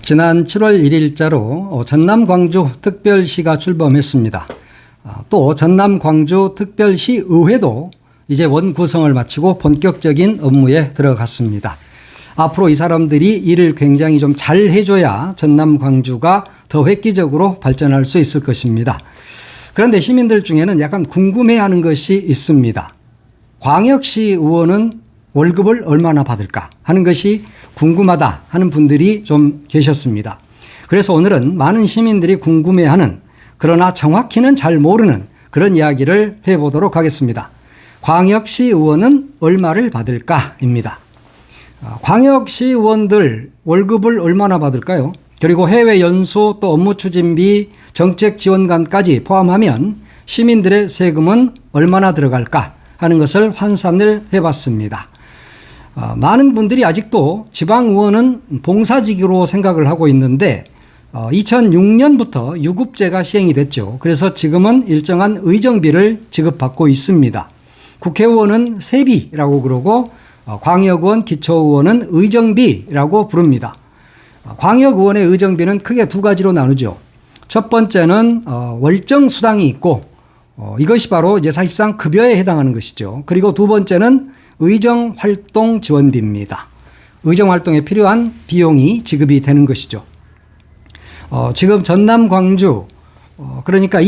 지난 7월 1일자로 전남 광주 특별시가 출범했습니다. 또 전남 광주 특별시 의회도 이제 원구성을 마치고 본격적인 업무에 들어갔습니다. 앞으로 이 사람들이 일을 굉장히 좀 잘 해줘야 전남 광주가 더 획기적으로 발전할 수 있을 것입니다. 그런데 시민들 중에는 약간 궁금해하는 것이 있습니다. 광역시 의원은 월급을 얼마나 받을까 하는 것이 궁금하다 하는 분들이 좀 계셨습니다. 그래서 오늘은 많은 시민들이 궁금해하는, 그러나 정확히는 잘 모르는 그런 이야기를 해보도록 하겠습니다. 광역시 의원은 얼마를 받을까입니다. 광역시 의원들 월급을 얼마나 받을까요? 그리고 해외 연수 또 업무 추진비, 정책 지원관까지 포함하면 시민들의 세금은 얼마나 들어갈까 하는 것을 환산을 해봤습니다. 많은 분들이 아직도 지방의원은 봉사직으로 생각을 하고 있는데 2006년부터 유급제가 시행이 됐죠. 그래서 지금은 일정한 의정비를 지급받고 있습니다. 국회의원은 세비라고 그러고 광역의원, 기초의원은 의정비라고 부릅니다. 광역의원의 의정비는 크게 두 가지로 나누죠. 첫 번째는 월정 수당이 있고 이것이 바로 이제 사실상 급여에 해당하는 것이죠. 그리고 두 번째는 의정활동 지원비입니다. 의정활동에 필요한 비용이 지급이 되는 것이죠. 지금 전남 광주 그러니까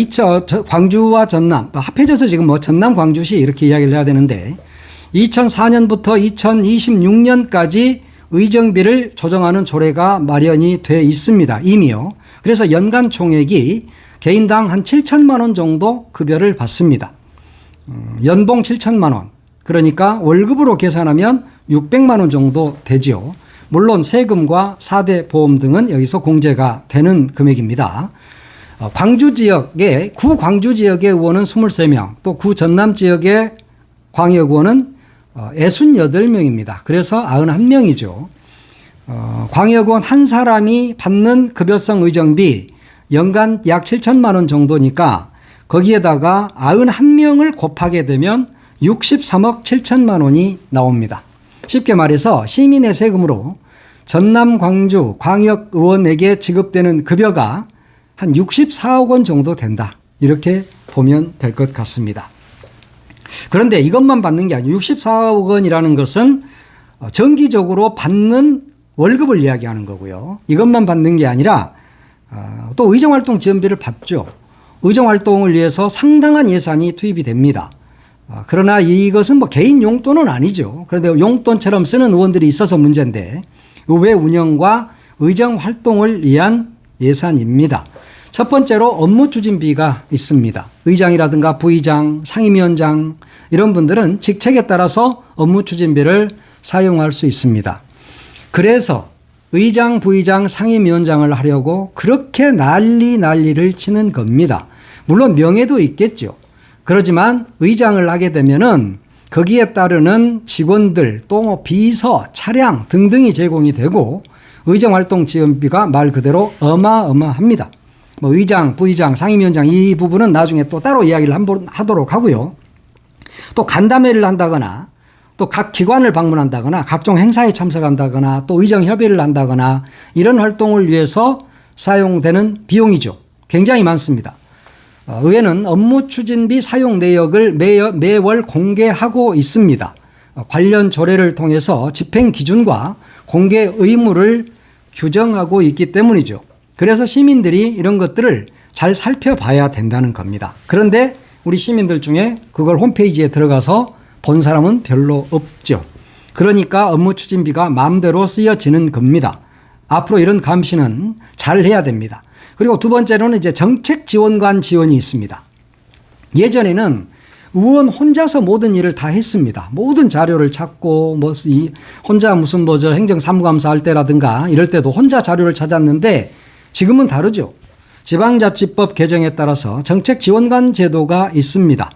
광주와 전남 합해져서 지금 전남 광주시 이렇게 이야기를 해야 되는데 2004년부터 2026년까지 의정비를 조정하는 조례가 마련이 돼 있습니다. 이미요. 그래서 연간 총액이 개인당 한 7천만 원 정도 급여를 받습니다. 연봉 7천만 원. 그러니까 월급으로 계산하면 600만 원 정도 되죠. 물론 세금과 4대 보험 등은 여기서 공제가 되는 금액입니다. 광주 지역의 구 광주 지역의 의원은 23명, 또 구 전남 지역의 광역의원은 68명입니다. 그래서 91명이죠. 광역의원 한 사람이 받는 급여성 의정비 연간 약 7천만 원 정도니까 거기에다가 91명을 곱하게 되면 63억 7천만 원이 나옵니다. 쉽게 말해서 시민의 세금으로 전남 광주 광역의원에게 지급되는 급여가 한 64억 원 정도 된다. 이렇게 보면 될 것 같습니다. 그런데 이것만 받는 게 아니고 64억 원이라는 것은 정기적으로 받는 월급을 이야기하는 거고요. 이것만 받는 게 아니라 또 의정활동 지원비를 받죠. 의정활동을 위해서 상당한 예산이 투입이 됩니다. 그러나 이것은 뭐 개인 용돈은 아니죠. 그런데 용돈처럼 쓰는 의원들이 있어서 문제인데 의회 운영과 의정활동을 위한 예산입니다. 첫 번째로 업무 추진비가 있습니다. 의장이라든가 부의장, 상임위원장 이런 분들은 직책에 따라서 업무 추진비를 사용할 수 있습니다. 그래서 의장, 부의장, 상임위원장을 하려고 그렇게 난리를 치는 겁니다. 물론 명예도 있겠죠. 그렇지만 의장을 하게 되면은 거기에 따르는 직원들 또 뭐 비서, 차량 등등이 제공이 되고 의정활동 지원비가 말 그대로 어마어마합니다. 뭐 의장, 부의장, 상임위원장 이 부분은 나중에 또 따로 이야기를 한번 하도록 하고요. 또 간담회를 한다거나 또 각 기관을 방문한다거나 각종 행사에 참석한다거나 또 의정협의를 한다거나 이런 활동을 위해서 사용되는 비용이죠. 굉장히 많습니다. 의회는 업무 추진비 사용 내역을 매월 공개하고 있습니다. 관련 조례를 통해서 집행 기준과 공개 의무를 규정하고 있기 때문이죠. 그래서 시민들이 이런 것들을 잘 살펴봐야 된다는 겁니다. 그런데 우리 시민들 중에 그걸 홈페이지에 들어가서 본 사람은 별로 없죠. 그러니까 업무 추진비가 마음대로 쓰여지는 겁니다. 앞으로 이런 감시는 잘 해야 됩니다. 그리고 두 번째로는 이제 정책 지원관 지원이 있습니다. 예전에는 의원 혼자서 모든 일을 다 했습니다. 모든 자료를 찾고 혼자 무슨 행정사무감사 할 때라든가 이럴 때도 혼자 자료를 찾았는데 지금은 다르죠. 지방자치법 개정에 따라서 정책지원관 제도가 있습니다.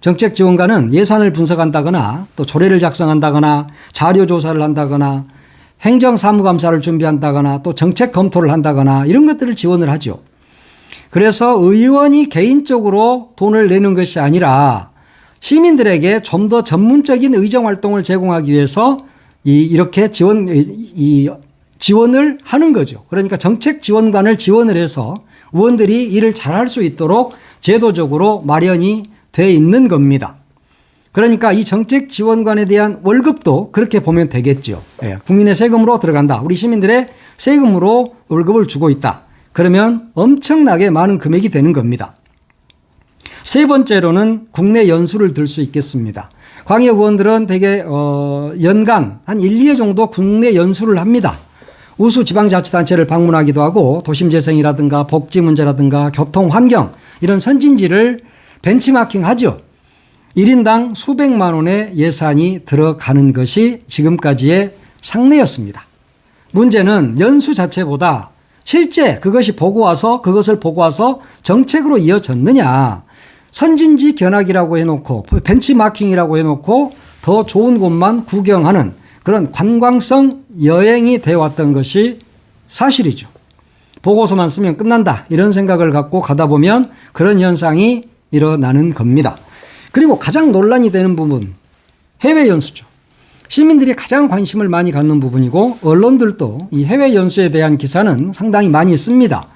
정책지원관은 예산을 분석한다거나 또 조례를 작성한다거나 자료조사를 한다거나 행정사무감사를 준비한다거나 또 정책 검토를 한다거나 이런 것들을 지원을 하죠. 그래서 의원이 개인적으로 돈을 내는 것이 아니라 시민들에게 좀 더 전문적인 의정활동을 제공하기 위해서 이렇게 지원을 하는 거죠. 그러니까 정책 지원관을 지원을 해서 의원들이 일을 잘할 수 있도록 제도적으로 마련이 돼 있는 겁니다. 그러니까 이 정책 지원관에 대한 월급도 그렇게 보면 되겠죠. 예, 국민의 세금으로 들어간다. 우리 시민들의 세금으로 월급을 주고 있다. 그러면 엄청나게 많은 금액이 되는 겁니다. 세 번째로는 국내 연수를 들 수 있겠습니다. 광역 의원들은 대개 연간 한 1, 2회 정도 국내 연수를 합니다. 우수 지방자치단체를 방문하기도 하고 도심재생이라든가 복지 문제라든가 교통 환경 이런 선진지를 벤치마킹 하죠. 1인당 수백만 원의 예산이 들어가는 것이 지금까지의 상례였습니다. 문제는 연수 자체보다 실제 그것을 보고 와서 정책으로 이어졌느냐. 선진지 견학이라고 해놓고 벤치마킹이라고 해놓고 더 좋은 곳만 구경하는 그런 관광성 여행이 되어 왔던 것이 사실이죠. 보고서만 쓰면 끝난다 이런 생각을 갖고 가다 보면 그런 현상이 일어나는 겁니다. 그리고 가장 논란이 되는 부분 해외 연수죠. 시민들이 가장 관심을 많이 갖는 부분이고 언론들도 이 해외 연수에 대한 기사는 상당히 많이 씁니다.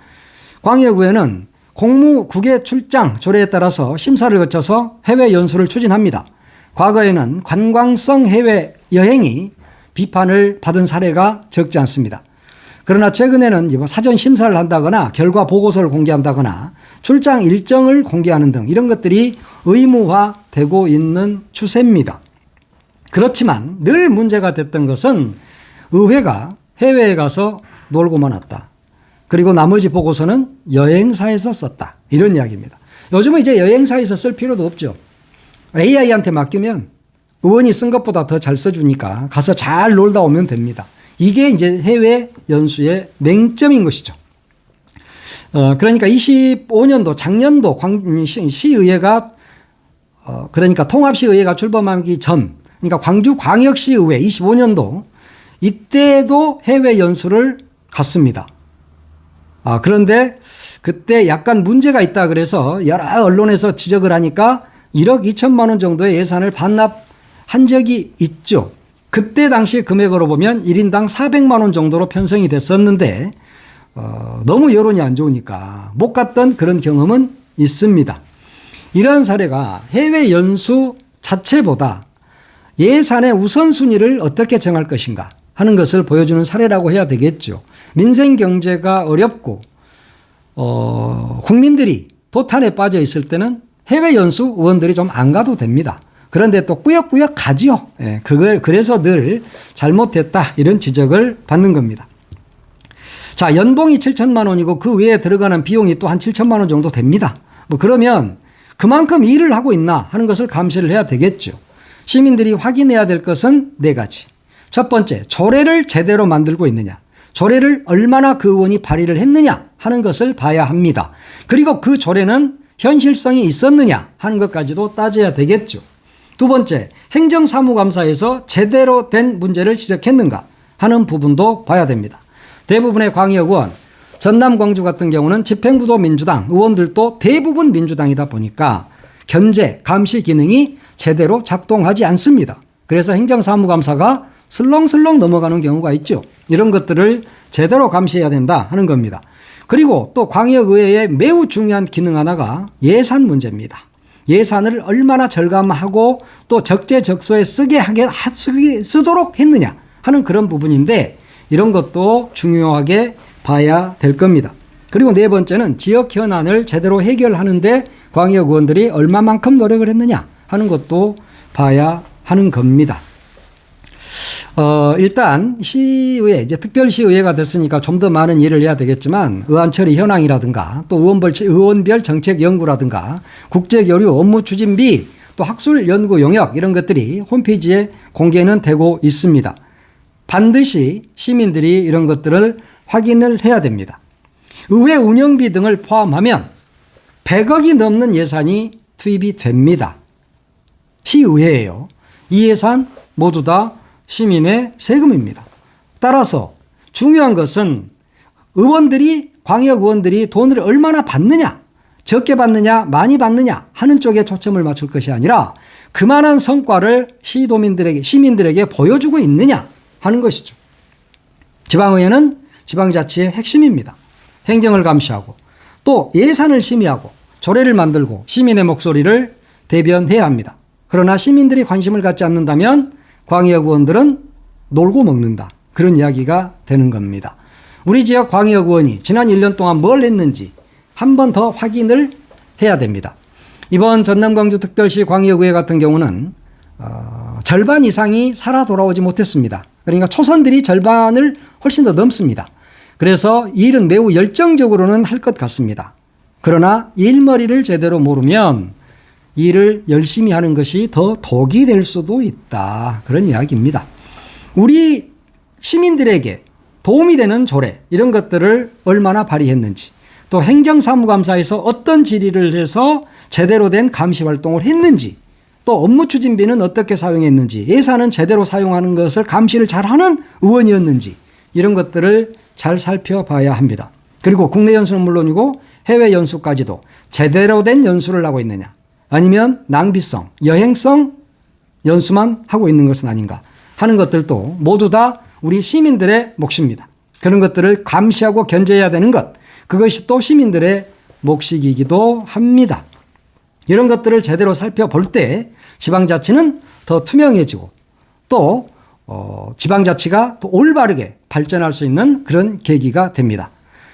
광역의회는 공무 국외 출장 조례에 따라서 심사를 거쳐서 해외 연수를 추진합니다. 과거에는 관광성 해외 여행이 비판을 받은 사례가 적지 않습니다. 그러나 최근에는 사전 심사를 한다거나 결과 보고서를 공개한다거나 출장 일정을 공개하는 등 이런 것들이 의무화되고 있는 추세입니다. 그렇지만 늘 문제가 됐던 것은 의회가 해외에 가서 놀고만 왔다. 그리고 나머지 보고서는 여행사에서 썼다. 이런 이야기입니다. 요즘은 이제 여행사에서 쓸 필요도 없죠. AI한테 맡기면 의원이 쓴 것보다 더 잘 써주니까 가서 잘 놀다 오면 됩니다. 이게 이제 해외 연수의 맹점인 것이죠. 그러니까 25년도 작년도 시의회가 그러니까 통합시의회가 출범하기 전 그러니까 광주광역시의회 25년도 이때도 해외 연수를 갔습니다. 그런데 그때 약간 문제가 있다 그래서 여러 언론에서 지적을 하니까 1억 2천만 원 정도의 예산을 반납한 적이 있죠. 그때 당시 금액으로 보면 1인당 400만 원 정도로 편성이 됐었는데 너무 여론이 안 좋으니까 못 갔던 그런 경험은 있습니다. 이러한 사례가 해외 연수 자체보다 예산의 우선순위를 어떻게 정할 것인가 하는 것을 보여주는 사례라고 해야 되겠죠. 민생 경제가 어렵고 국민들이 도탄에 빠져 있을 때는 해외 연수 의원들이 좀 안 가도 됩니다. 그런데 또 꾸역꾸역 가지요. 그래서 늘 잘못했다 이런 지적을 받는 겁니다. 자, 연봉이 7천만 원이고 그 외에 들어가는 비용이 또 한 7천만 원 정도 됩니다. 그러면 그만큼 일을 하고 있나 하는 것을 감시를 해야 되겠죠. 시민들이 확인해야 될 것은 4가지. 첫 번째, 조례를 제대로 만들고 있느냐. 조례를 얼마나 그 의원이 발의를 했느냐 하는 것을 봐야 합니다. 그리고 그 조례는 현실성이 있었느냐 하는 것까지도 따져야 되겠죠. 두 번째, 행정사무감사에서 제대로 된 문제를 지적했는가 하는 부분도 봐야 됩니다. 대부분의 광역의원, 전남 광주 같은 경우는 집행부도 민주당, 의원들도 대부분 민주당이다 보니까 견제, 감시 기능이 제대로 작동하지 않습니다. 그래서 행정사무감사가 슬렁슬렁 넘어가는 경우가 있죠. 이런 것들을 제대로 감시해야 된다 하는 겁니다. 그리고 또 광역의회의 매우 중요한 기능 하나가 예산 문제입니다. 예산을 얼마나 절감하고 또 적재적소에 쓰도록 했느냐 하는 그런 부분인데 이런 것도 중요하게 봐야 될 겁니다. 그리고 네 번째는 지역 현안을 제대로 해결하는데 광역 의원들이 얼마만큼 노력을 했느냐 하는 것도 봐야 하는 겁니다. 일단 시의회, 이제 특별시의회가 됐으니까 좀 더 많은 일을 해야 되겠지만 의안 처리 현황이라든가 또 의원별 정책 연구라든가 국제교류 업무 추진비 또 학술 연구 용역 이런 것들이 홈페이지에 공개는 되고 있습니다. 반드시 시민들이 이런 것들을 확인을 해야 됩니다. 의회 운영비 등을 포함하면 100억이 넘는 예산이 투입이 됩니다. 시의회예요. 이 예산 모두 다 시민의 세금입니다. 따라서 중요한 것은 광역 의원들이 돈을 얼마나 받느냐, 적게 받느냐, 많이 받느냐 하는 쪽에 초점을 맞출 것이 아니라 그만한 성과를 시민들에게 보여주고 있느냐 하는 것이죠. 지방의회는 지방자치의 핵심입니다. 행정을 감시하고 또 예산을 심의하고 조례를 만들고 시민의 목소리를 대변해야 합니다. 그러나 시민들이 관심을 갖지 않는다면 광역 의원들은 놀고 먹는다. 그런 이야기가 되는 겁니다. 우리 지역 광역 의원이 지난 1년 동안 뭘 했는지 한 번 더 확인을 해야 됩니다. 이번 전남 광주 특별시 광역의회 같은 경우는 절반 이상이 살아 돌아오지 못했습니다. 그러니까 초선들이 절반을 훨씬 더 넘습니다. 그래서 이 일은 매우 열정적으로는 할 것 같습니다. 그러나 일머리를 제대로 모르면 일을 열심히 하는 것이 더 독이 될 수도 있다. 그런 이야기입니다. 우리 시민들에게 도움이 되는 조례 이런 것들을 얼마나 발의했는지 또 행정사무감사에서 어떤 질의를 해서 제대로 된 감시 활동을 했는지 또 업무 추진비는 어떻게 사용했는지 예산은 제대로 사용하는 것을 감시를 잘하는 의원이었는지 이런 것들을 잘 살펴봐야 합니다. 그리고 국내 연수는 물론이고 해외 연수까지도 제대로 된 연수를 하고 있느냐 아니면 낭비성, 여행성 연수만 하고 있는 것은 아닌가 하는 것들도 모두 다 우리 시민들의 몫입니다. 그런 것들을 감시하고 견제해야 되는 것 그것이 또 시민들의 몫이기도 합니다. 이런 것들을 제대로 살펴볼 때 지방자치는 더 투명해지고 또 지방자치가 또 올바르게 발전할 수 있는 그런 계기가 됩니다.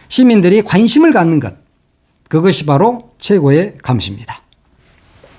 시민들이 관심을 갖는 것 그것이 바로 최고의 감시입니다.